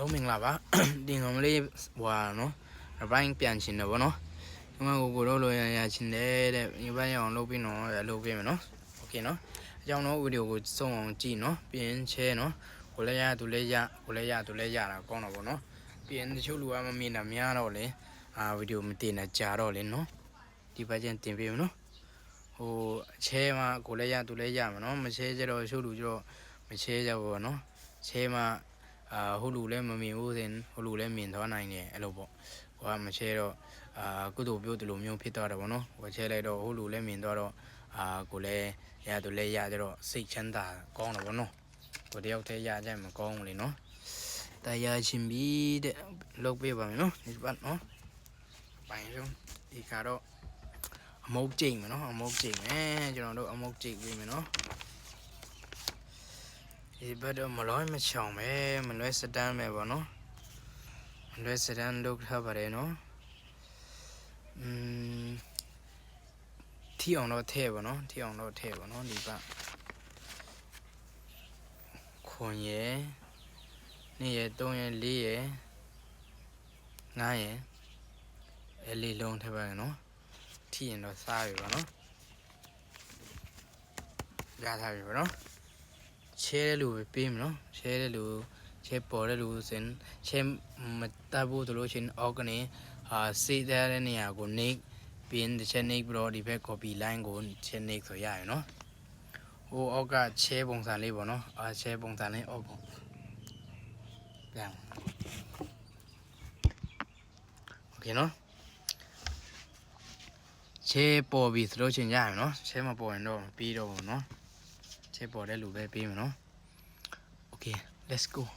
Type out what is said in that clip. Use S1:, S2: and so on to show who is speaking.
S1: လုံးမင်္ဂလာပါဒီငုံလေးဟွာနော်အပိုင်းပြန်ချင်တယ်ဗောနော်ဒီမှာကိုတို့လိုရချင်တယ်တဲ့ဒီဘက်ရအောင်လုပ်ပြီးနော်လုပ်ပေးမယ်နော်โอเคနော်အကြောင်းတော့ဗီဒီယိုကိုစုံအောင်ကြည့်နော်ပြင်းချဲနော်ကိုလည်းရသူလည်းရကိုလည်းရသူလည်းရတာကောင်းတော့ဗောနော်ပြင်းတချို့လူကမမြင်တာများတော့လေဗီဒီယိုမတင်တာကြာတော့လေနော်ဒီဘက်ချင်းတင်ပေးမယ်နော်ဟိုချဲမှာကိုလည်းရသူလည်းရမှာနော်မချဲကြတော့ချို့လူကြတော့မချဲကြဘူးဗောနော်ချဲမှာဟိုလူလည်းမမြင်ဘူးစဉ်ဟိုလူလည်းမြင်သွားနိုင်တယ်အဲ့လိုပေါ့ဟိုကမချဲတော့ကုသိုလ်ပြုတယ်လို့မျိုးဖြစ်သွားတယ်ဗောနော်ဟိုချဲလိုက်တော့ဟိုလူလည်းမြင်သွားတော့ကိုလည်းရသူလည်းရကြတော့စိတ်ချမ်းသာကောင်းတယ်ဗောနော်ကိုတယောက်တည်းရကြမကောင်းဘူးလေနော်တရားချင်းပြီးတဲ့လုပ်ပေးပါမယ်နော်ဒီဘက်နော်ပိုင်ဆုံးဒီကတော့အမုတ်ကျိတ်မယ်နော်အမုတ်ကျိတ်မယ်ကျွန်တော်တို့အမုတ်ကျိတ်ပေးမယ်နော်ဒီဘက်တော့မလွှဲမချောင်ပဲမလွှဲစတန်းပဲပေါ့နော်မလွှဲစတန်းလုပ်ထားပါတယ်နော်ထီအောင်တော့ထဲပေါ့နော်ထီအောင်တော့ထဲပေါ့နော်ဒီကခွန်ရယ်2ရယ်3ရယ်4ရယ်5ရယ်အဲ့လေးလုံးထဲပါနော်ထီရင်တော့စားပြီပေါ့နော်ရထားပြီပေါ့နော်ချဲတဲ့လူပဲပေးမယ်နော်ချဲတဲ့လူချဲပေါ်တဲ့လူစဉ်ချဲမတတ်ဘူးတို့လို့ချင်းအောက်ကနေစေးတဲ့နေရာကိုနေပြင်းတစ်ချက်နေပြီးတော့ဒီဘက် copy line ကိုချက်နေဆိုရရနော်ဟိုအောက်ကချဲပုံစံလေးပေါ့နော်ချဲပုံစံလေးအောက်ပေါ့ပြန်โอเคနော်ချဲပေါ်ပြီဆိုလို့ချင်းရရနော်ချဲမပေါ်ရင်တော့ပြီးတော့နော်ချဲပေါ်တဲ့လူပဲပေးမယ်နော်Okay, let's go.